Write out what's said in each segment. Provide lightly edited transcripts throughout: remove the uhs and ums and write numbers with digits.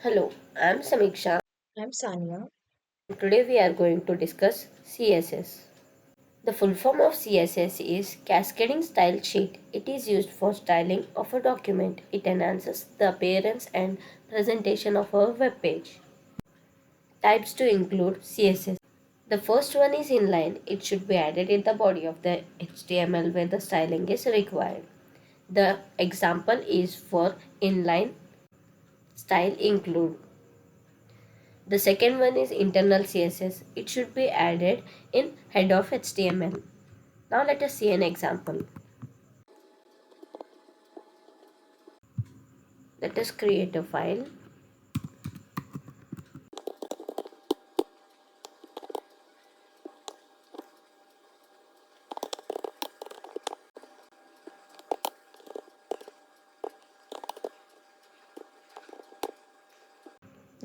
Hello, I'm Sameeksha. I'm Saniya. Today we are going to discuss CSS. The full form of CSS is Cascading Style Sheet. It is used for styling of a document. It enhances the appearance and presentation of a web page. Types to include CSS. The first one is inline. It should be added in the body of the HTML where the styling is required. The example is for inline style include. The second one is internal CSS. It should be added in head of HTML. Now let us see an example. Let us create a file.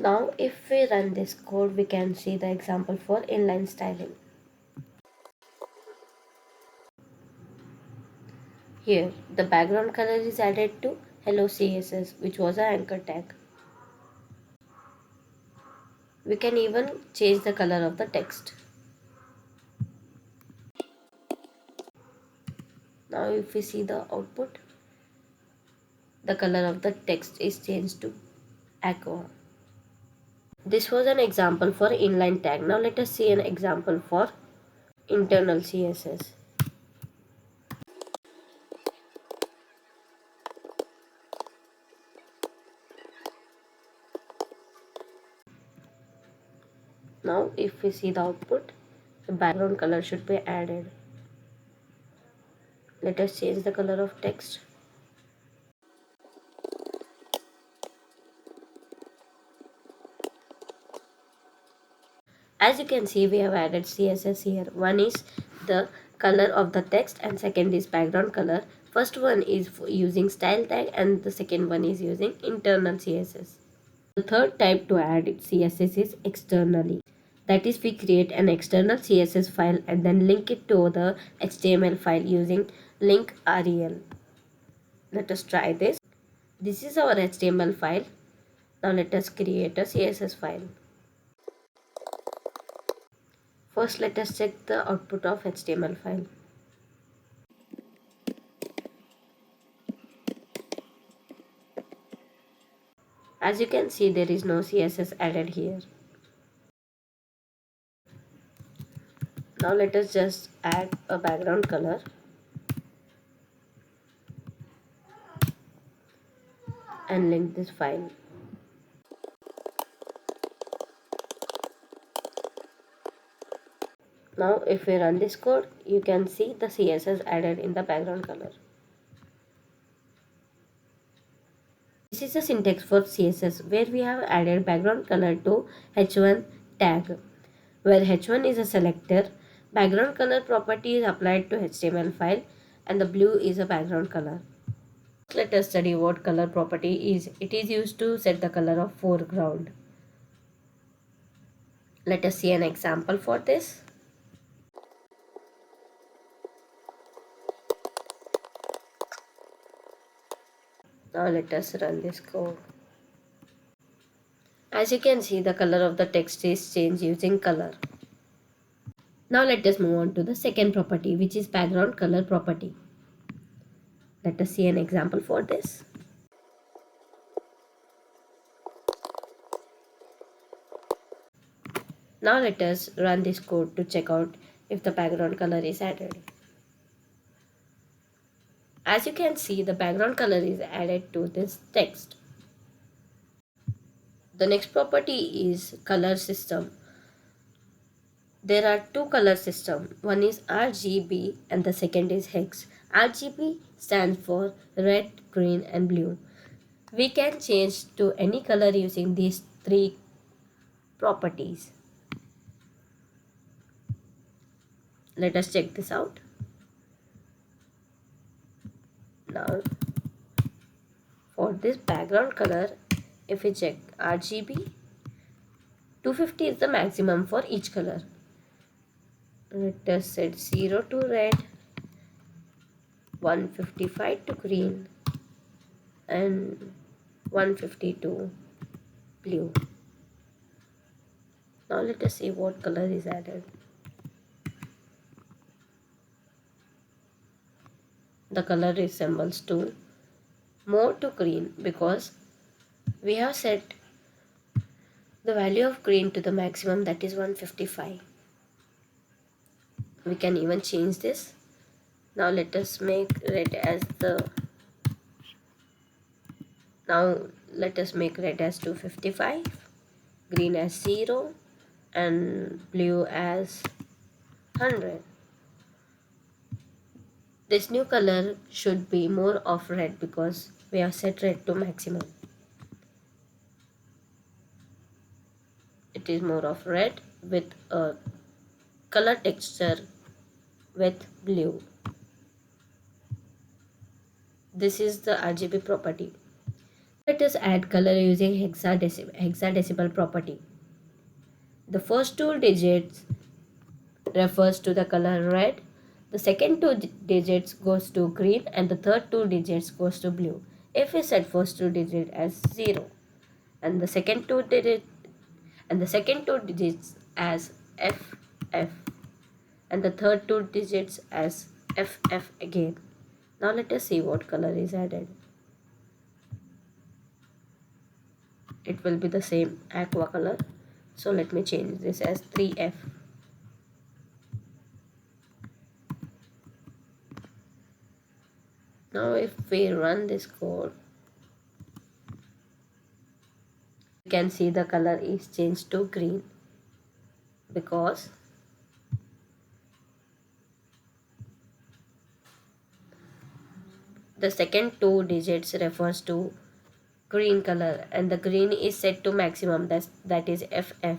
Now if we run this code, we can see the example for inline styling. Here the background color is added to hello CSS, which was an anchor tag. We can even change the color of the text. Now if we see the output, the color of the text is changed to aqua. This was an example for inline tag. Now let us see an example for internal CSS. Now if we see the output, the background color should be added. Let us change the color of text. As you can see, we have added CSS here. One is the color of the text and second is background color. First one is using style tag and the second one is using internal CSS. The third type to add CSS is externally. That is, we create an external CSS file and then link it to the HTML file using link rel. Let us try this. This is our HTML file. Now let us create a CSS file. First let us check the output of HTML file. As you can see, there is no CSS added here. Now let us just add a background color and link this file. Now if we run this code, you can see the CSS added in the background color. This is the syntax for CSS where we have added background color to h1 tag, where h1 is a selector, background color property is applied to HTML file, and the blue is a background color. Let us study what color property is. It is used to set the color of foreground. Let us see an example for this. Now let us run this code. As you can see, the color of the text is changed using color. Now let us move on to the second property, which is background color property. Let us see an example for this. Now let us run this code to check out if the background color is added. As you can see, the background color is added to this text. The next property is color system. There are two color systems. One is RGB and the second is hex. RGB stands for red, green and blue. We can change to any color using these three properties. Let us check this out. Now for this background color, if we check RGB, 250 is the maximum for each color. Let us set 0 to red, 155 to green and 150 to blue. Now let us see what color is added. The color resembles to more to green because we have set the value of green to the maximum, that is 155. We can even change this. Now let us make red as 255, green as 0, and blue as 100. This new color should be more of red because we have set red to maximum. It is more of red with a color texture with blue. This is the RGB property. Let us add color using hexadecimal property. The first two digits refers to the color red, the second two digits goes to green, and the third two digits goes to blue. If we set first two digits as 0 and the second two digits as FF and the third two digits as FF again. Now let us see what color is added. It will be the same aqua color. So let me change this as 3F. Now if we run this code, you can see the color is changed to green because the second two digits refers to green color and the green is set to maximum, that is FF.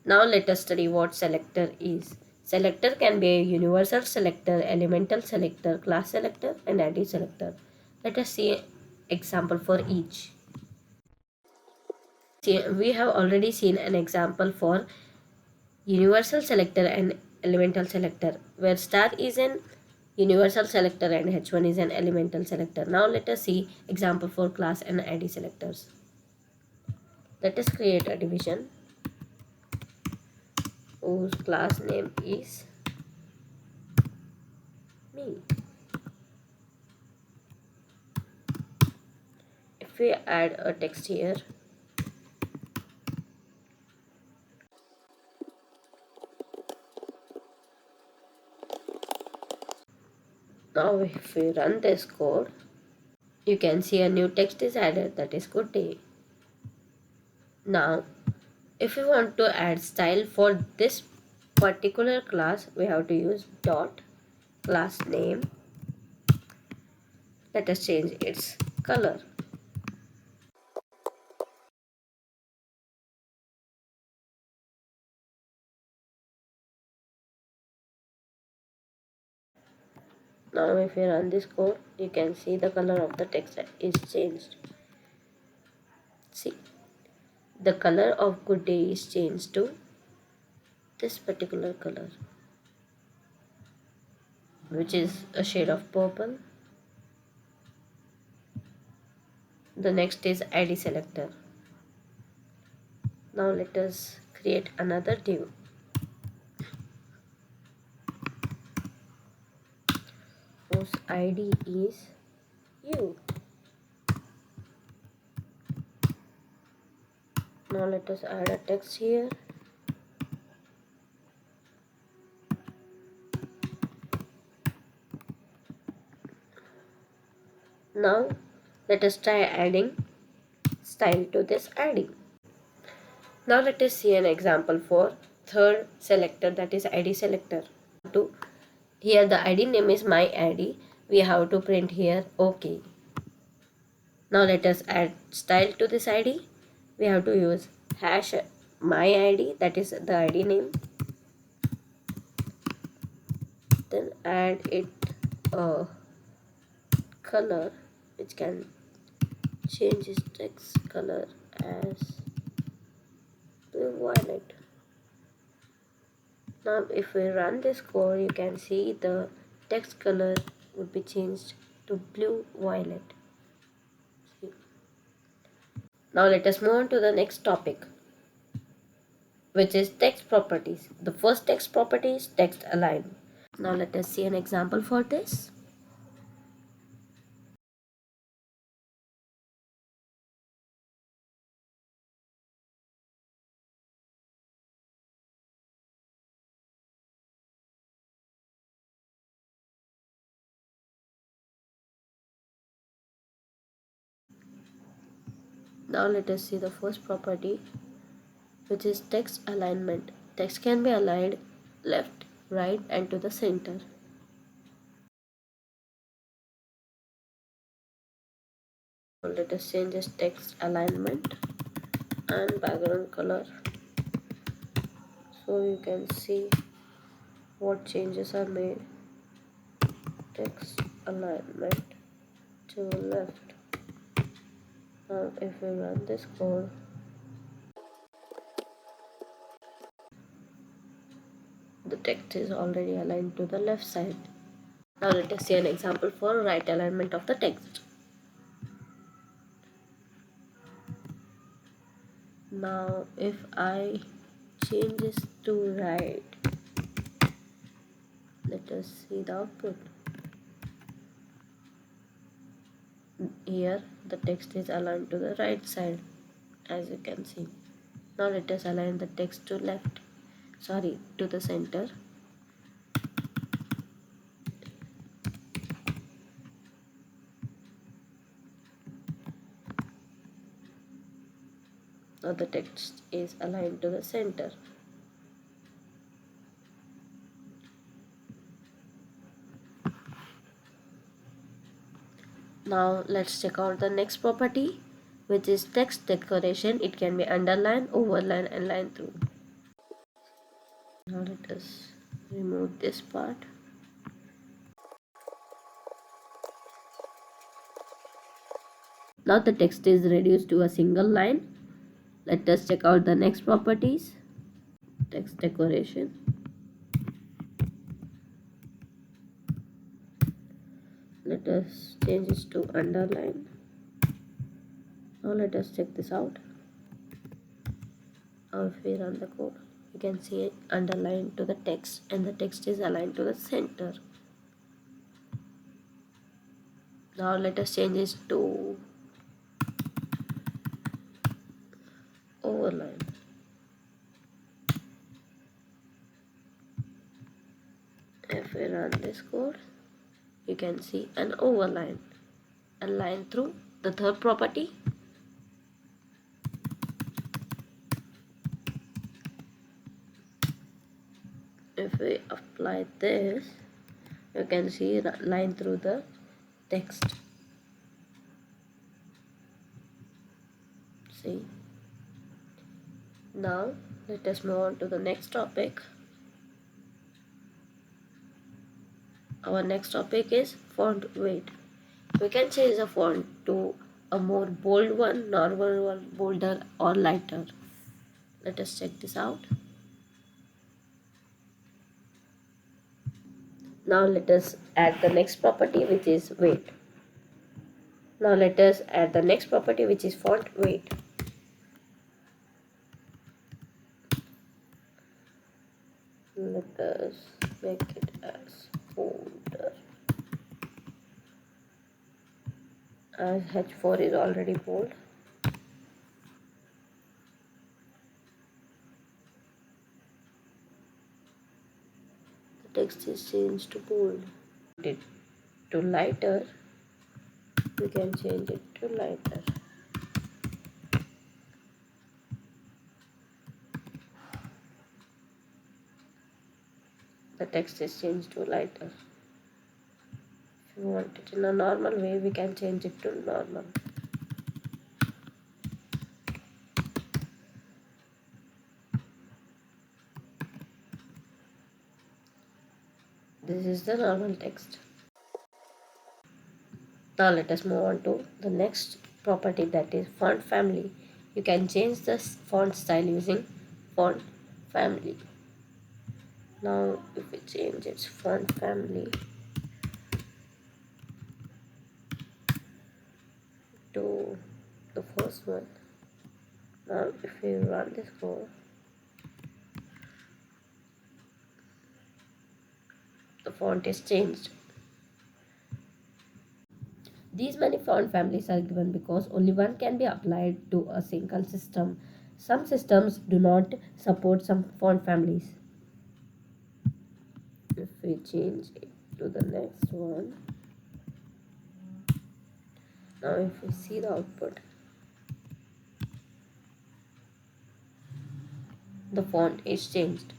Now let us study what selector is. Selector can be a universal selector, elemental selector, class selector, and ID selector. Let us see example for each. We have already seen an example for universal selector and elemental selector, where star is an universal selector and H1 is an elemental selector. Now let us see example for class and ID selectors. Let us create a division whose class name is me. If we add a text here, now if we run this code, you can see a new text is added, that is good day. Now if we want to add style for this particular class, we have to use dot class name. Let us change its color. Now if we run this code, you can see the color of the text is changed. See, the color of good day is changed to this particular color, which is a shade of purple. The next is ID selector. Now let us create another div whose ID is you. Now let us add a text here. Now let us try adding style to this ID. Now let us see an example for third selector, that is ID selector. Here the ID name is my ID. We have to print here OK. Now let us add style to this ID. We have to use hash my ID, that is the ID name. Then add it a color, which can change its text color as blue violet. Now if we run this code, you can see the text color would be changed to blue violet. See. Now let us move on to the next topic, which is text properties. The first text property is text align. Now let us see an example for this. Now let us see the first property, which is text alignment. Text can be aligned left, right, and to the center. Now let us change this text alignment and background color so you can see what changes are made. Text alignment to left. Now if we run this code, the text is already aligned to the left side. Now let us see an example for right alignment of the text. Now if I change this to right, let us see the output. Here the text is aligned to the right side, as you can see. Now let us align the text to to the center. Now the text is aligned to the center. Now let's check out the next property, which is text decoration. It can be underlined, overlined, and line through. Now let us remove this part. Now the text is reduced to a single line. Let us check out the next properties. Text decoration. Let us change this to underline. Now let us check this out. Now if we run the code, you can see it underlined to the text, and the text is aligned to the center. Now let us change this to overline. If we run this code, you can see an overline, a line through. The third property, if we apply this, you can see a line through the text. See. Now let us move on to the next topic. Our next topic is font weight. We can change the font to a more bold one, normal one, bolder, or lighter. Let us check this out. Now let us add the next property, which is weight. Now let us add the next property, which is font weight. Let us make it as bolder, as H4 is already bold. The text is changed to bold. It to lighter, we can change it to lighter. The text is changed to lighter. If you want it in a normal way, we can change it to normal. This is the normal text. Now let us move on to the next property, that is font family. You can change the font style using font family. Now if we change its font family to the first one, Now if we run this code, the font is changed. These many font families are given because only one can be applied to a single system. Some systems do not support some font families. If we change it to the next one, now if we see the output, the font is changed.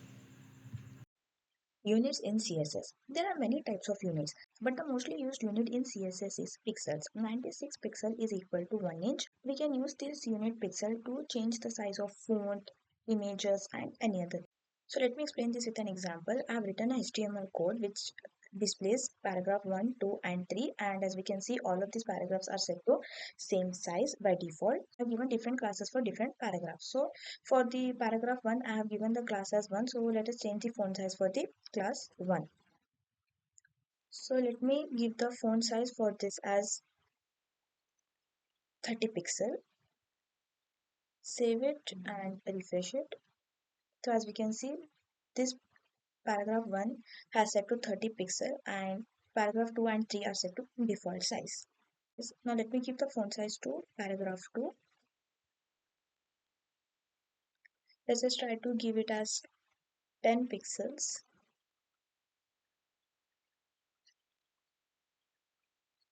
Units in CSS. There are many types of units, but the mostly used unit in CSS is pixels. 96 pixel is equal to 1 inch. We can use this unit pixel to change the size of font, images, and any other. So let me explain this with an example. I have written a HTML code which displays paragraph 1, 2, and 3, and as we can see all of these paragraphs are set to same size by default. I've given different classes for different paragraphs. So for the paragraph 1 I have given the class as 1, so let us change the font size for the class 1. So let me give the font size for this as 30 pixel. Save it and refresh it. So as we can see, this paragraph 1 has set to 30 pixel and paragraph 2 and 3 are set to default size. Now let me keep the font size to paragraph 2. Let's just try to give it as 10 pixels.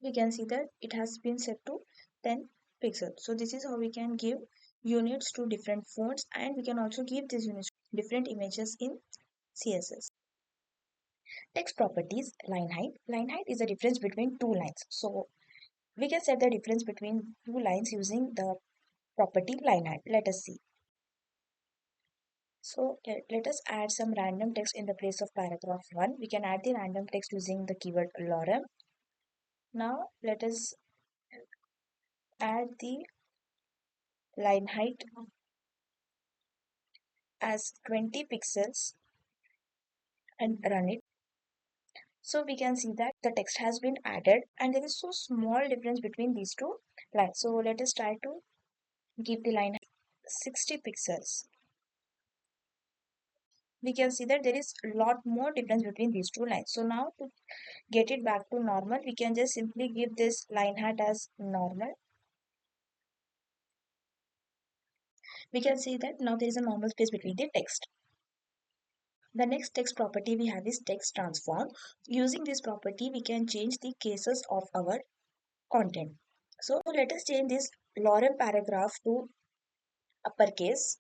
We can see that it has been set to 10 pixels. So this is how we can give units to different fonts, and we can also give these units to different images in CSS. Text properties, line height. Line height is the difference between two lines. So we can set the difference between two lines using the property line height. Let us see. So let us add some random text in the place of paragraph 1. We can add the random text using the keyword lorem. Now let us add the line height as 20 pixels and run it. So we can see that the text has been added and there is so small difference between these two lines. So let us try to give the line 60 pixels. We can see that there is a lot more difference between these two lines. So now to get it back to normal, we can just simply give this line height as normal. We can see that now there is a normal space between the text. The next text property we have is text transform. Using this property, we can change the cases of our content. So let us change this lorem paragraph to uppercase.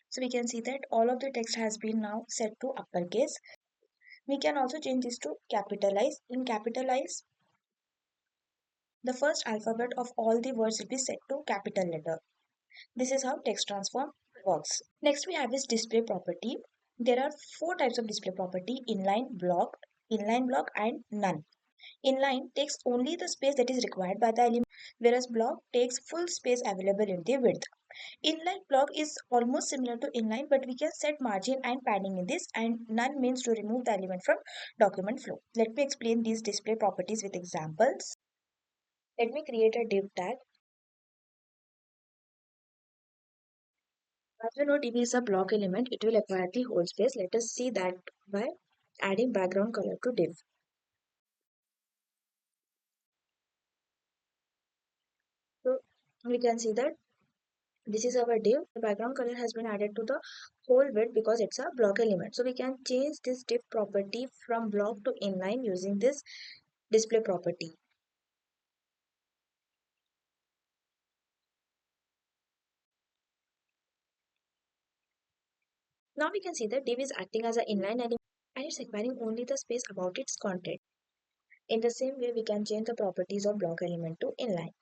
So we can see that all of the text has been now set to uppercase. We can also change this to capitalize. In capitalize, the first alphabet of all the words will be set to capital letter. This is how text transform works. Next we have is display property. There are four types of display property: inline block and none. Inline takes only the space that is required by the element, whereas block takes full space available in the width. Inline block is almost similar to inline, but we can set margin and padding in this, and none means to remove the element from document flow. Let me explain these display properties with examples. Let me create a div tag. As we know, div is a block element, it will acquire the whole space. Let us see that by adding background color to div. So we can see that this is our div. The background color has been added to the whole width because it's a block element. So we can change this div property from block to inline using this display property. Now we can see that div is acting as an inline element and it's acquiring only the space about its content. In the same way, we can change the properties of block element to inline.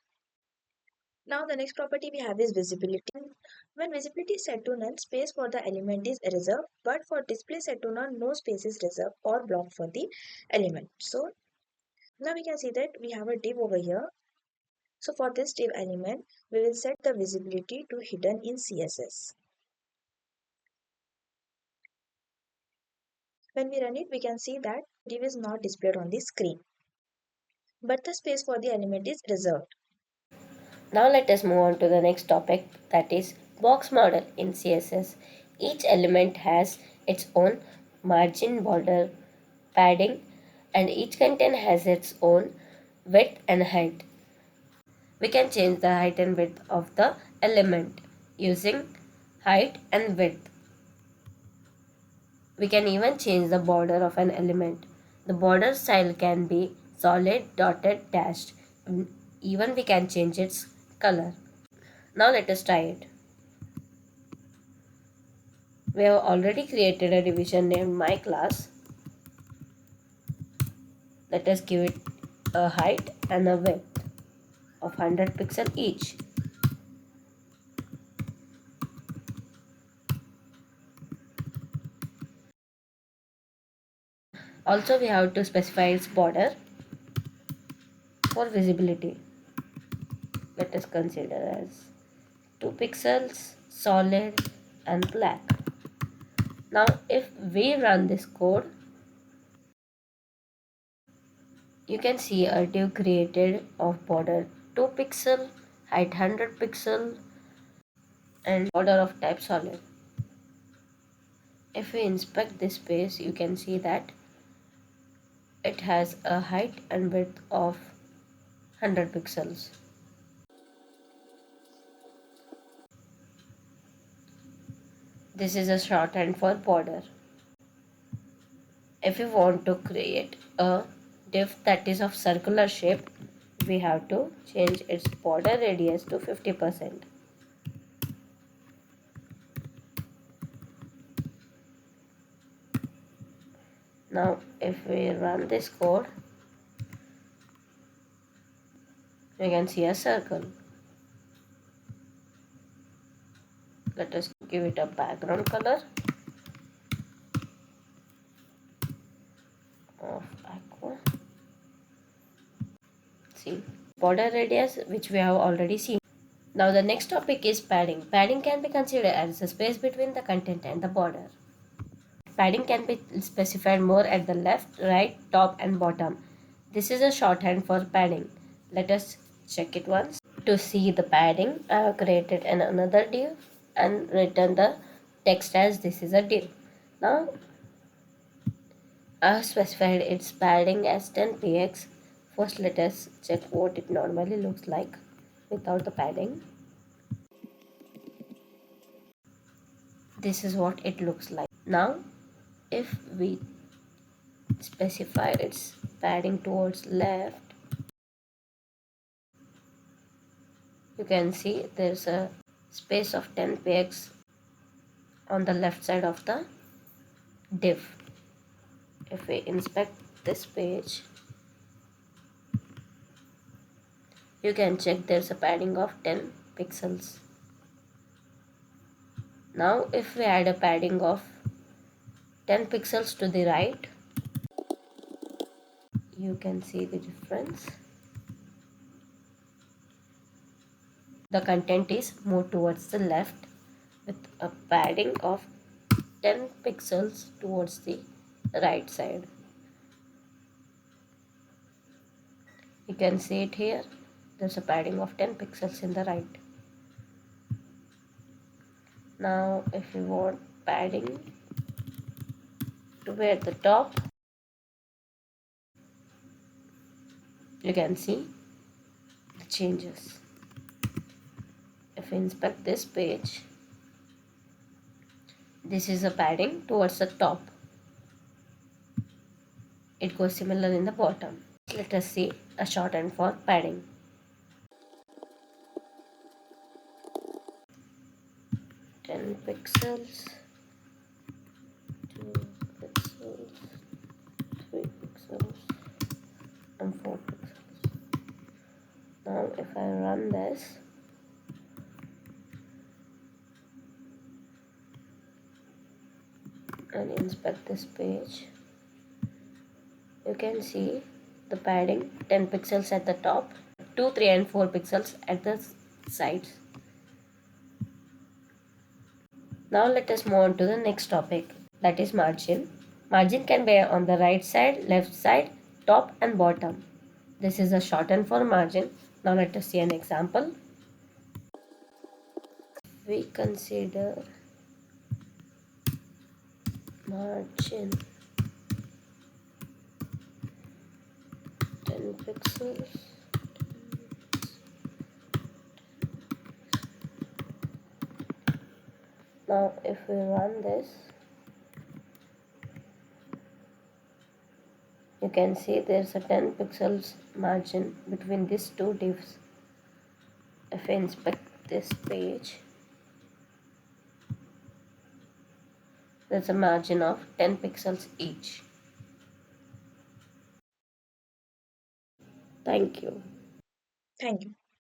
Now the next property we have is visibility. When visibility is set to none, space for the element is reserved, but for display set to none, no space is reserved or blocked for the element. So now we can see that we have a div over here. So for this div element, we will set the visibility to hidden in CSS. When we run it, we can see that div is not displayed on the screen, but the space for the element is reserved. Now let us move on to the next topic, that is box model in CSS. Each element has its own margin, border, padding, and each content has its own width and height. We can change the height and width of the element using height and width. We can even change the border of an element. The border style can be solid, dotted, dashed. Even we can change its color. Now let us try it. We have already created a division named my class. Let us give it a height and a width of 100 pixel each. Also we have to specify its border for visibility. Let us consider as 2 pixels, solid and black. Now if we run this code, you can see a div created of border 2 pixel, height 100 pixel and border of type solid. If we inspect this page, you can see that it has a height and width of 100 pixels. This is a shorthand for border. If we want to create a div that is of circular shape, we have to change its border radius to 50%. Now if we run this code, we can see a circle. Let us give it a background color of aqua. See, border radius which we have already seen. Now the next topic is padding. Padding can be considered as the space between the content and the border. Padding can be specified more at the left, right, top and bottom. This is a shorthand for padding. Let us check it once. To see the padding, I have created another div and written the text as this is a div. Now I have specified its padding as 10px. First let us check what it normally looks like without the padding. This is what it looks like. Now if we specify its padding towards left, you can see there's a space of 10px on the left side of the div. If we inspect this page, you can check there's a padding of 10 pixels. Now if we add a padding of 10 pixels to the right, you can see the difference. The content is moved towards the left with a padding of 10 pixels towards the right side. You can see it here. There's a padding of 10 pixels in the right. Now if you want padding to be at the top, you can see the changes. If we inspect this page, this is a padding towards the top. It goes similar in the bottom. Let us see a shorthand for padding. 10 pixels, 2 pixels, 3 pixels and 4 pixels. Now if I run this, and inspect this page, you can see the padding 10 pixels at the top, 2, 3 and 4 pixels at the sides. Now let us move on to the next topic, that is margin. Margin can be on the right side, left side, top and bottom. This is a shorthand for margin. Now let us see an example. we consider margin 10 pixels. Now if we run this, you can see there's a 10 pixels margin between these two divs. If I inspect this page, there's a margin of 10 pixels each. Thank you. Thank you.